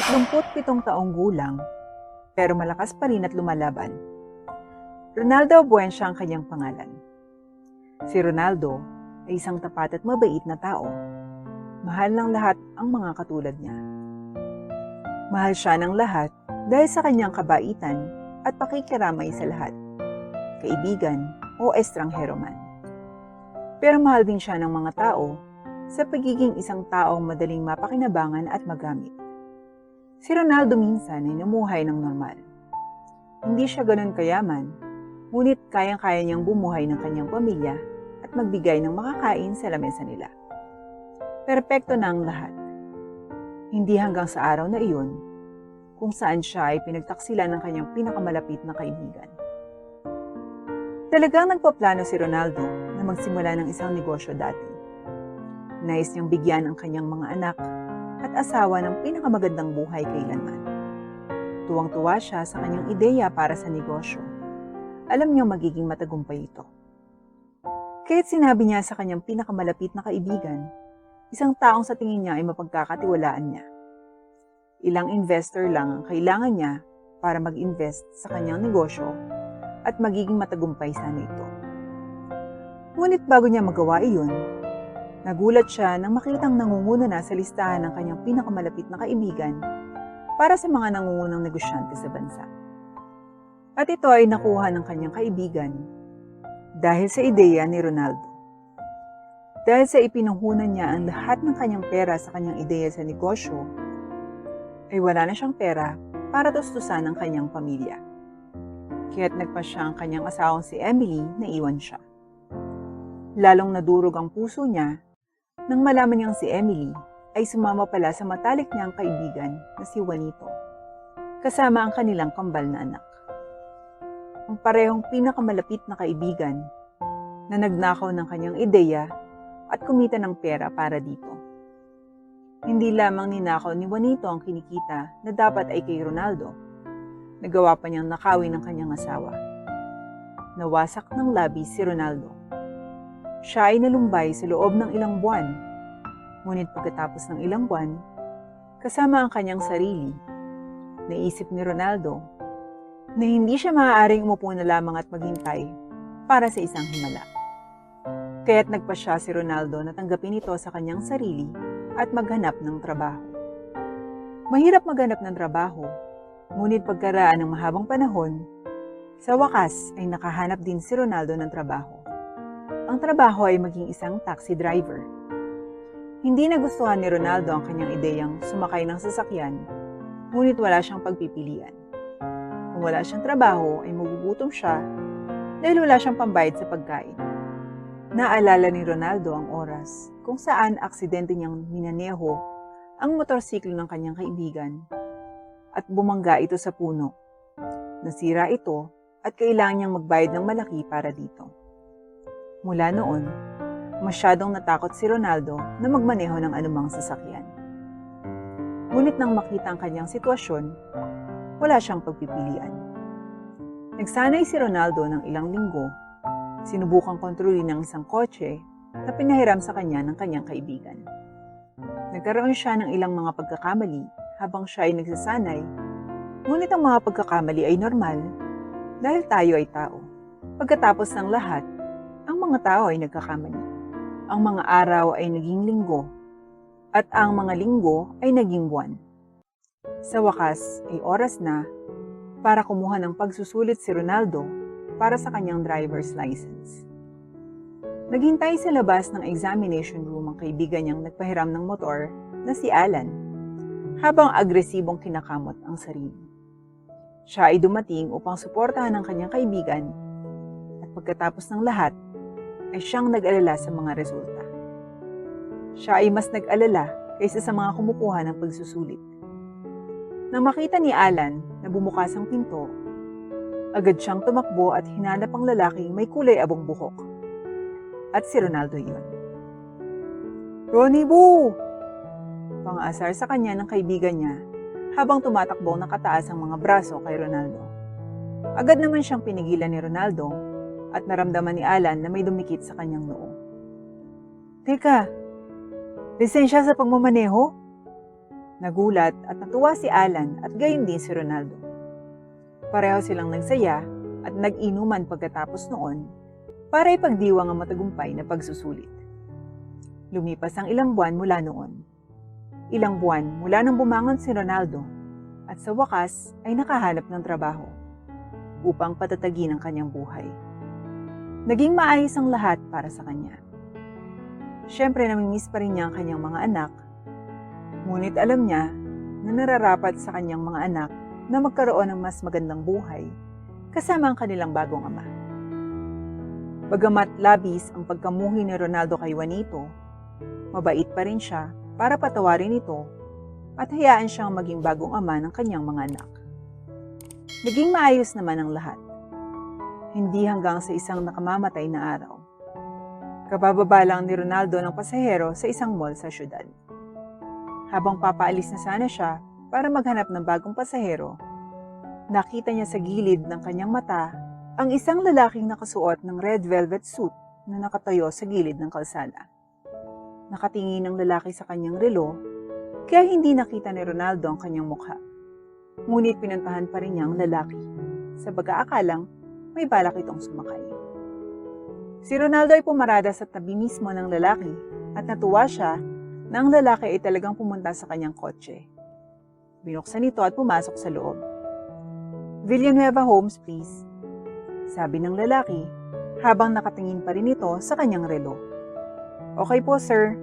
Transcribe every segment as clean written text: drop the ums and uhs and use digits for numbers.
37 taong gulang, pero malakas pa rin at lumalaban. Ronaldo Buensia ang kanyang pangalan. Si Ronaldo ay isang tapat at mabait na tao. Mahal ng lahat ang mga katulad niya. Mahal siya ng lahat dahil sa kanyang kabaitan at pakikiramay sa lahat, kaibigan o estranghero man. Pero mahal din siya ng mga tao sa pagiging isang taong madaling mapakinabangan at magamit. Si Ronaldo minsan ay namuhay ng normal. Hindi siya ganoon kayaman, ngunit kayang-kaya niyang bumuhay ng kanyang pamilya at magbigay ng makakain sa lamesa nila. Perpekto na ang lahat. Hindi hanggang sa araw na iyon, kung saan siya ay pinagtaksilan ng kanyang pinakamalapit na kaibigan. Talagang nagpaplano si Ronaldo na magsimula ng isang negosyo dati. Nais niyang bigyan ang kanyang mga anak at asawa ng pinakamagandang buhay kailanman. Tuwang-tuwa siya sa kanyang ideya para sa negosyo. Alam niyang magiging matagumpay ito. Kaya't sinabi niya sa kanyang pinakamalapit na kaibigan, isang taong sa tingin niya ay mapagkakatiwalaan niya. Ilang investor lang ang kailangan niya para mag-invest sa kanyang negosyo at magiging matagumpay sana ito. Ngunit bago niya magawa iyon, nagulat siya nang makitang nangunguna na sa listahan ng kanyang pinakamalapit na kaibigan para sa mga nangungunang negosyante sa bansa. At ito ay nakuha ng kanyang kaibigan dahil sa ideya ni Ronaldo. Dahil sa ipinuhunan niya ang lahat ng kanyang pera sa kanyang ideya sa negosyo, ay wala na siyang pera para tustusan ang kanyang pamilya. Kaya't nagpa siya ang kanyang asawang si Emily na iwan siya. Lalong nadurog ang puso niya nang malaman niyang si Emily ay sumama pala sa matalik niyang kaibigan na si Juanito, kasama ang kanilang kambal na anak. Ang parehong pinakamalapit na kaibigan na nagnakaw ng kanyang ideya at kumita ng pera para dito. Hindi lamang ninakaw ni Juanito ang kinikita na dapat ay kay Ronaldo, nagawa pa niyang nakawin ng kanyang asawa. Nawasak ng labis si Ronaldo. Siya ay nalumbay sa loob ng ilang buwan. Ngunit pagkatapos ng ilang buwan, kasama ang kanyang sarili, naisip ni Ronaldo na hindi siya maaaring umupo na lamang at maghintay para sa isang himala. Kaya't nagpa siya si Ronaldo na tanggapin ito sa kanyang sarili at maghanap ng trabaho. Mahirap maghanap ng trabaho, ngunit pagkaraan ng mahabang panahon, sa wakas ay nakahanap din si Ronaldo ng trabaho. Ang trabaho ay maging isang taxi driver. Hindi nagustuhan ni Ronaldo ang kanyang ideyang sumakay ng sasakyan, ngunit wala siyang pagpipilian. Kung wala siyang trabaho ay magugutom siya dahil wala siyang pambayad sa pagkain. Naalala ni Ronaldo ang oras kung saan aksidente niyang minaneho ang motorsiklo ng kanyang kaibigan at bumangga ito sa puno. Nasira ito at kailangan niyang magbayad ng malaki para dito. Mula noon, masyadong natakot si Ronaldo na magmaneho ng anumang sasakyan. Ngunit nang makita ang kanyang sitwasyon, wala siyang pagpipilian. Nagsanay si Ronaldo ng ilang linggo. Sinubukang kontrolin ng isang kotse na pinahiram sa kanya ng kanyang kaibigan. Nagkaroon siya ng ilang mga pagkakamali habang siya ay nagsasanay, ngunit ang mga pagkakamali ay normal dahil tayo ay tao. Pagkatapos ng lahat, ang mga tao ay nagkakamali. Ang mga araw ay naging linggo, at ang mga linggo ay naging buwan. Sa wakas ay oras na para kumuha ng pagsusulit si Ronaldo para sa kanyang driver's license. Naghintay sa labas ng examination room ang kaibigan niyang nagpahiram ng motor na si Alan, habang agresibong kinakamot ang sarili. Siya ay dumating upang suportahan ang kanyang kaibigan, at pagkatapos ng lahat, ay siyang nag-alala sa mga resulta. Siya ay mas nag-alala kaysa sa mga kumukuha ng pagsusulit. Nang makita ni Alan na bumukas ang pinto, agad siyang tumakbo at hinanap ang lalaking may kulay abong buhok. At si Ronaldo iyon. "Ronnie Boo!" Pang-aasar sa kanya ng kaibigan niya habang tumatakbo nakataas ang mga braso kay Ronaldo. Agad naman siyang pinigilan ni Ronaldo at naramdaman ni Alan na may dumikit sa kanyang noo. "Teka, lisensya sa pagmamaneho?" Nagulat at natuwa si Alan at gayon din si Ronaldo. Pareho silang nagsaya at nag-inuman pagkatapos noon para ipagdiwang ang matagumpay na pagsusulit. Lumipas ang ilang buwan mula noon. Ilang buwan mula nang bumangon si Ronaldo at sa wakas ay nakahanap ng trabaho upang patatagin ang kanyang buhay. Naging maayos ang lahat para sa kanya. Siyempre namimiss pa rin niya ang kanyang mga anak, ngunit alam niya na nararapat sa kanyang mga anak na magkaroon ng mas magandang buhay kasama ang kanilang bagong ama. Bagamat labis ang pagkamuhi ni Ronaldo kay Juanito, mabait pa rin siya para patawarin ito at hayaan siyang maging bagong ama ng kanyang mga anak. Naging maayos naman ang lahat. Hindi hanggang sa isang nakamamatay na araw. Kabababa lang ni Ronaldo ng pasahero sa isang mall sa syudad. Habang papaalis na sana siya para maghanap ng bagong pasahero, nakita niya sa gilid ng kanyang mata ang isang lalaking nakasuot ng red velvet suit na nakatayo sa gilid ng kalsada. Nakatingin ang lalaki sa kanyang relo, kaya hindi nakita ni Ronaldo ang kanyang mukha. Ngunit pinuntahan pa rin niya ang lalaki, sa pag-aakalang may balak itong sumakay. Si Ronaldo ay pumarada sa tabi mismo ng lalaki at natuwa siya na ang lalaki ay talagang pumunta sa kanyang kotse. Binuksan ito at pumasok sa loob. "Villanueva Homes, please," sabi ng lalaki habang nakatingin pa rin ito sa kanyang relo. "Okay po, sir,"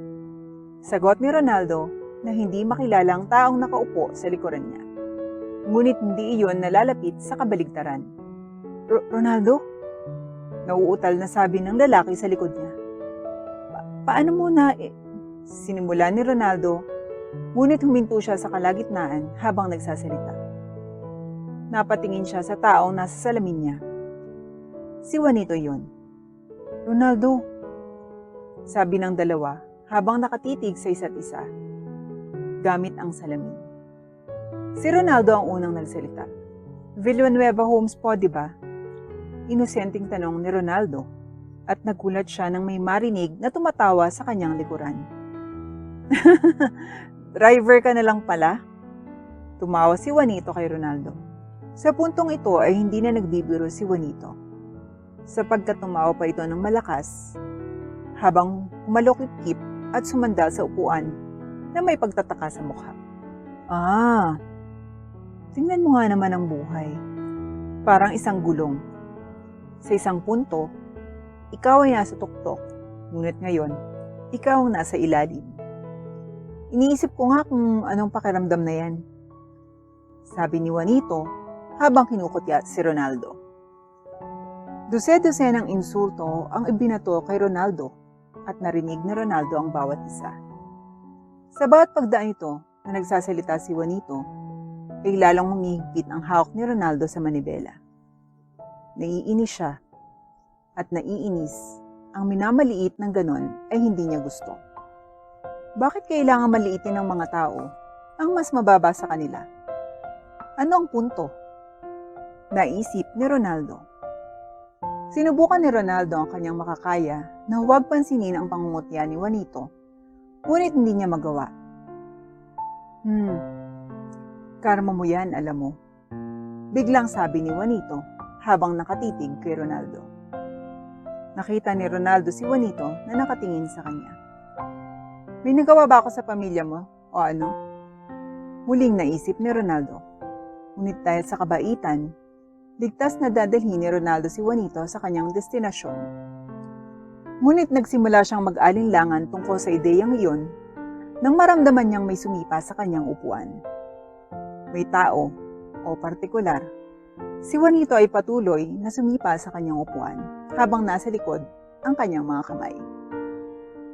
sagot ni Ronaldo na hindi makilala ang taong nakaupo sa likuran niya. Ngunit hindi iyon nalalapit sa kabaligtaran. "Ronaldo?" Nauutal na sabi ng lalaki sa likod niya. Paano mo na Sinimula ni Ronaldo, ngunit huminto siya sa kalagitnaan habang nagsasalita. Napatingin siya sa taong nasa salamin niya. Si Juanito yun. "Ronaldo," sabi ng dalawa habang nakatitig sa isa't isa, gamit ang salamin. Si Ronaldo ang unang nagsalita. "Villanueva Homes po, di ba?" Inosenteng tanong ni Ronaldo at nagulat siya nang may marinig na tumatawa sa kanyang likuran. "Driver ka na lang pala?" Tumawa si Juanito kay Ronaldo. Sa puntong ito ay hindi na nagbibiro si Juanito, sapagkat tumawa pa ito ng malakas habang humalokip-kip at sumandal sa upuan na may pagtataka sa mukha. Tingnan mo nga naman ang buhay. Parang isang gulong. Sa isang punto, ikaw ay nasa tuktok, ngunit ngayon, ikaw ang nasa ilalim. Iniisip ko nga kung anong pakiramdam na yan, sabi ni Juanito habang kinukutya si Ronaldo. Dose-dose ng insulto ang ibinato kay Ronaldo at narinig ni Ronaldo ang bawat isa. Sa bawat pagdaan ito na nagsasalita si Juanito, ay lalong humihigpit ang hawak ni Ronaldo sa manibela. Naiinis siya at naiinis ang minamaliit ng ganon ay hindi niya gusto. Bakit kailangan maliitin ng mga tao ang mas mababa sa kanila? Ano ang punto? Naisip ni Ronaldo. Sinubukan ni Ronaldo ang kanyang makakaya na huwag pansinin ang pangungutya ni Juanito, ngunit hindi niya magawa. Karma mo yan, alam mo. Biglang sabi ni Juanito habang nakatitig kay Ronaldo. Nakita ni Ronaldo si Juanito na nakatingin sa kanya. "May nagawa ba ako sa pamilya mo? O ano?" Muling naisip ni Ronaldo. Ngunit dahil sa kabaitan, ligtas na dadalhin ni Ronaldo si Juanito sa kanyang destinasyon. Ngunit nagsimula siyang mag-alinlangan tungkol sa ideyang iyon nang maramdaman niyang may sumipa sa kanyang upuan. May tao, o partikular, si Juanito ay patuloy na sumipa sa kanyang upuan habang nasa likod ang kanyang mga kamay.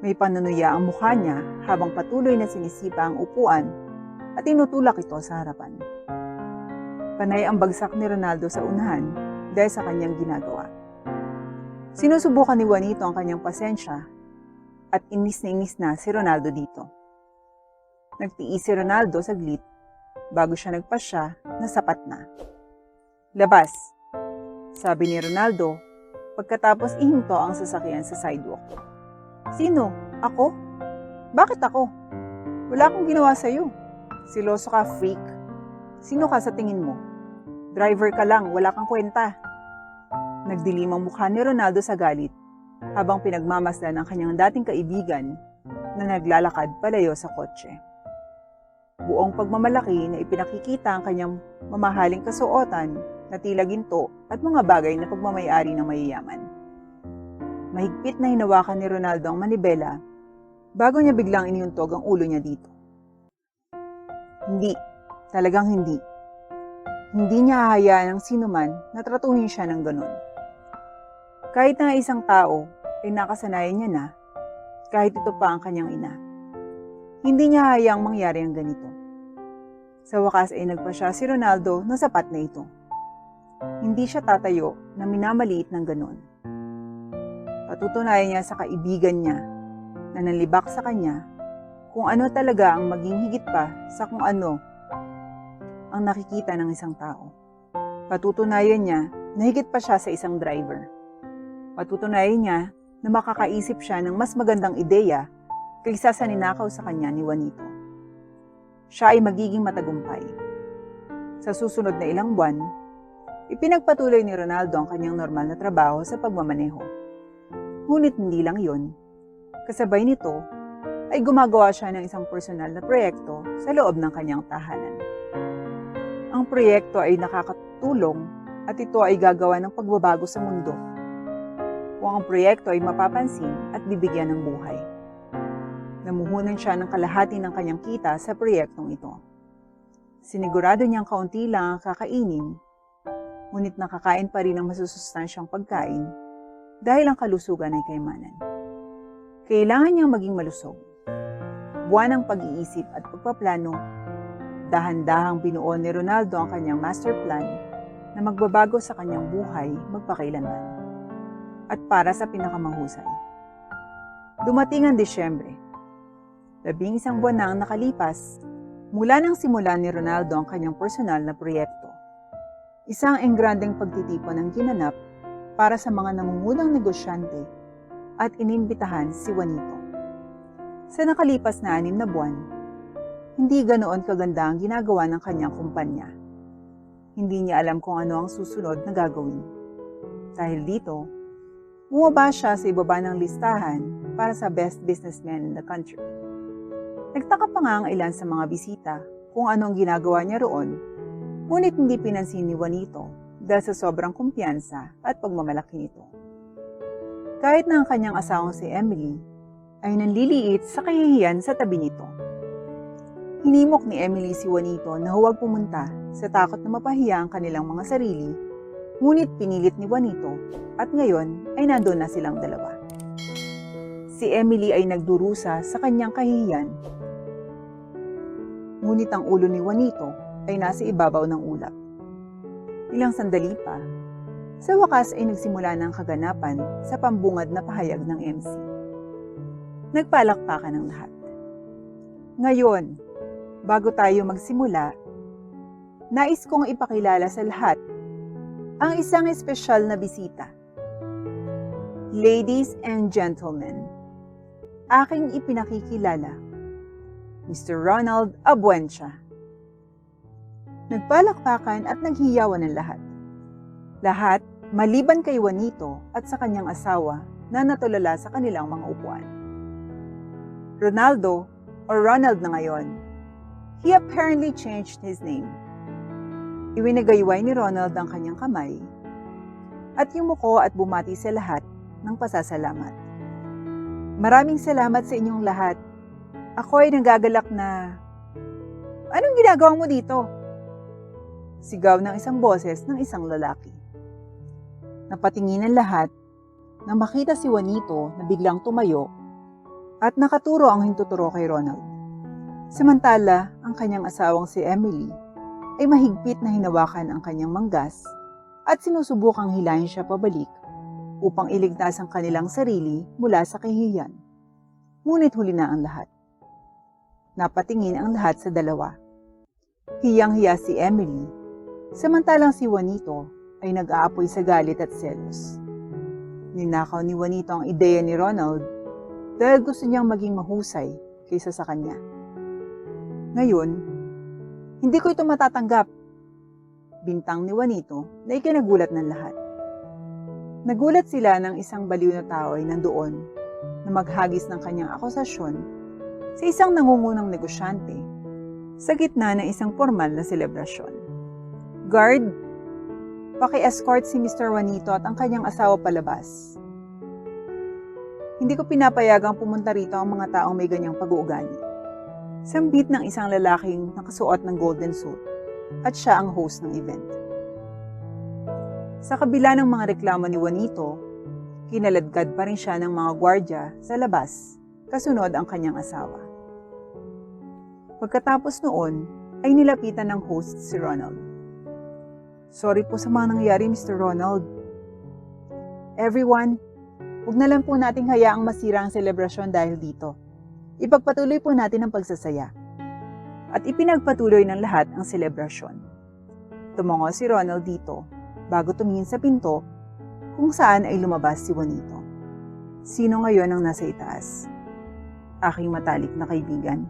May panunuya ang mukha niya habang patuloy na sinisipa ang upuan at tinutulak ito sa harapan. Panay ang bagsak ni Ronaldo sa unahan dahil sa kanyang ginagawa. Sinusubukan ni Juanito ang kanyang pasensya at inis na si Ronaldo dito. Nagtiis si Ronaldo saglit bago siya nagpasya na sapat na. "Labas," sabi ni Ronaldo pagkatapos ihinto ang sasakyan sa sidewalk. "Sino? Ako? Bakit ako? Wala akong ginawa sa'yo," Siloso ka, freak. Sino ka sa tingin mo? Driver ka lang, wala kang kwenta. Nagdilim ang mukha ni Ronaldo sa galit habang pinagmamasdan ang kanyang dating kaibigan na naglalakad palayo sa kotse. Buong pagmamalaki na ipinakikita ang kanyang mamahaling kasuotan na tila ginto at mga bagay na pagmamayari ng mayayaman. Mahigpit na hinawakan ni Ronaldo ang manibela bago niya biglang iniuntog ang ulo niya dito. Hindi, talagang hindi. Hindi niya hahayaan ng sinuman na tratuhin siya ng ganun. Kahit na isang tao ay nakasanayan niya na, kahit ito pa ang kanyang ina. Hindi niya hayaang mangyari ang ganito. Sa wakas ay nagpasya si Ronaldo na sapat na ito. Hindi siya tatayo na minamaliit ng ganun. Patutunayan niya sa kaibigan niya na nanlibak sa kanya kung ano talaga ang maging higit pa sa kung ano ang nakikita ng isang tao. Patutunayan niya na higit pa siya sa isang driver. Patutunayan niya na makakaisip siya ng mas magandang ideya kaysa sa ninakaw sa kanya ni Juanito. Siya ay magiging matagumpay. Sa susunod na ilang buwan, ipinagpatuloy ni Ronaldo ang kanyang normal na trabaho sa pagmamaneho. Ngunit hindi lang yun. Kasabay nito, ay gumagawa siya ng isang personal na proyekto sa loob ng kanyang tahanan. Ang proyekto ay nakakatulong at ito ay gagawa ng pagbabago sa mundo. Kung ang proyekto ay mapapansin at bibigyan ng buhay. Namuhunan siya ng kalahati ng kanyang kita sa proyektong ito. Sinigurado niyang kaunti lang ang kakainin, ngunit nakakain pa rin ng masusustansyang pagkain dahil ang kalusugan ay kayamanan. Kailangan niyang maging malusog. Buwan ng pag-iisip at pagpaplano, dahan-dahang binuo ni Ronaldo ang kanyang master plan na magbabago sa kanyang buhay magpakailanman. At para sa pinakamahusay. Dumating ang Disyembre. 11 buwan na ang nakalipas mula nang simulan ni Ronaldo ang kanyang personal na proyekto. Isang engrandeng pagtitipon ang ginanap para sa mga nangungunang negosyante at inimbitahan si Juanito. Sa nakalipas na 6 na buwan, hindi ganoon kaganda ang ginagawa ng kanyang kumpanya. Hindi niya alam kung ano ang susunod na gagawin. Dahil dito, bumaba siya sa ibaba ng listahan para sa best businessman in the country. Nagtaka pa nga ang ilan sa mga bisita kung anong ginagawa niya roon, ngunit hindi pinansin ni Juanito dahil sa sobrang kumpiyansa at pagmamalaki nito. Kahit na ang kanyang asawang si Emily ay nanliliit sa kahihiyan sa tabi nito. Hinimok ni Emily si Juanito na huwag pumunta sa takot na mapahiya ang kanilang mga sarili, ngunit pinilit ni Juanito at ngayon ay nandoon na silang dalawa. Si Emily ay nagdurusa sa kanyang kahihiyan, ngunit ang ulo ni Juanito ay nasa ibabaw ng ulap. Ilang sandali pa, sa wakas ay nagsimula ng kaganapan sa pambungad na pahayag ng MC. Nagpalakpakan ng lahat. Ngayon, bago tayo magsimula, nais kong ipakilala sa lahat ang isang espesyal na bisita. Ladies and gentlemen, aking ipinakikilala, Mr. Ronald Abuentia. Nagpalakpakan at naghiyawan ng lahat. Lahat maliban kay Juanito at sa kanyang asawa na natulala sa kanilang mga upuan. Ronaldo, or Ronald na ngayon, he apparently changed his name. Iwinagayway ni Ronald ang kanyang kamay at yumuko at bumati sa lahat ng pasasalamat. Maraming salamat sa inyong lahat. Ako ay nagagalak na... Anong ginagawa mo dito? Sigaw ng isang boses ng isang lalaki. Napatingin ang lahat nang makita si Juanito na biglang tumayo at nakaturo ang hintuturo kay Ronald. Samantala, ang kanyang asawang si Emily ay mahigpit na hinawakan ang kanyang manggas at sinusubukang hilahin siya pabalik upang iligtas ang kanilang sarili mula sa kahihiyan. Ngunit huli na ang lahat. Napatingin ang lahat sa dalawa. Hiyang-hiya si Emily, samantalang si Juanito ay nag-aapoy sa galit at selos. Ninakaw ni Juanito ang ideya ni Ronald dahil gusto niyang maging mahusay kaysa sa kanya. Ngayon, Hindi ko ito matatanggap, bintang ni Juanito na ikinagulat ng lahat. Nagulat sila ng isang baliw na tao ay nandoon na maghagis ng kanyang akusasyon sa isang nangungunang negosyante sa gitna ng isang formal na selebrasyon. Guard, paki-escort si Mr. Juanito at ang kanyang asawa palabas. Hindi ko pinapayagang pumunta rito ang mga taong may ganyang pag-uugali. Sambit ng isang lalaking nakasuot ng golden suit at siya ang host ng event. Sa kabila ng mga reklamo ni Juanito, kinaladkad pa rin siya ng mga gwardya sa labas, kasunod ang kanyang asawa. Pagkatapos noon, ay nilapitan ng host si Ronald. Sorry po sa mga nangyayari, Mr. Ronald. Everyone, huwag na lang po nating hayaang masira ang selebrasyon dahil dito. Ipagpatuloy po natin ang pagsasaya. At ipinagpatuloy ng lahat ang selebrasyon. Tumango si Ronald dito bago tumingin sa pinto kung saan ay lumabas si Juanito. Sino ngayon ang nasa itaas? Aking matalik na kaibigan.